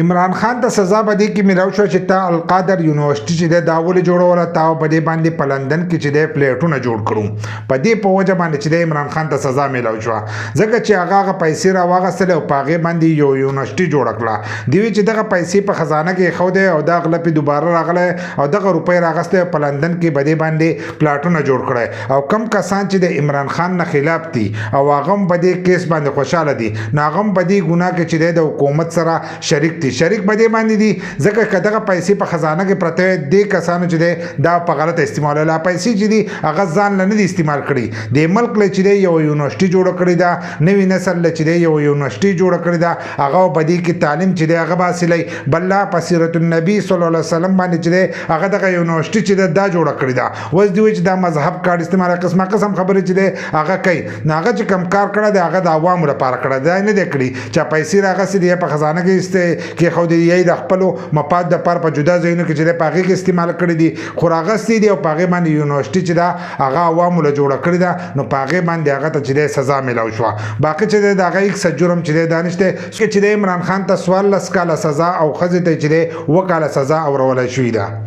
عمران خان ته سزا بدی کې ملاو شو چې تا القادر یونیورسيټي چې د داول جوړوله تا په دې باندې په لندن کې چې د پلیټونه جوړ کړو په دې په وجه باندې چې د عمران خان ته سزا ملاو شو ځکه چې هغه پیسې را واغستل او پاغه باندې یو یونیورسيټي جوړ کړه دی چې دغه پیسې په خزانه کې خو ده او دا غلط دوباره راغله او دغه روپۍ راغسته په لندن کې بده باندې پلاټونه جوړ کړي او کم کسان چې د عمران خان نه خلاف دي او هغه په دې کیس باندې خوشاله دي ناغم په دې ګناه کې چې د حکومت سره شریک بده باندې دي ځکه کداغه پیسې په خزانه کې پرته دي کسانو چې دا په غلط استعمال لا پیسې چې دي هغه ځان نه دي استعمال کړي د ملک له چې یو یونیورسيټي جوړ کړی دا نوې نسل له چې یو یونیورسيټي جوړ کړی دا هغه بدی کې تعلیم چې هغه باسلې بل په سیرت النبی صلی الله علیه وسلم باندې چې هغه دغه یونیورسيټي چې دا جوړ کړی دا وځ دی چې دا مذهب کار استعمال قسمه خبره چې هغه کوي هغه چې کم کار کړی دا هغه د عوامو لپاره کړی دا نه دی کړی چې پیسې راغسي دی په خزانه کې خو دی یی د خپل مفاد د پر په جدا ځایونو کې چې پاغي کې استعمال کړی دي خوراغستی دی او پاغي باندې یونیورسيټي چې دا هغه عوامو له جوړ کړی دا نو پاغي باندې هغه ته چې سزا ملاو شو باقي چې دا هغه یک سجرم چې دانشته چې د عمران خان ته 14 کاله سزا او خزه ته چې وکاله سزا اورول شوې ده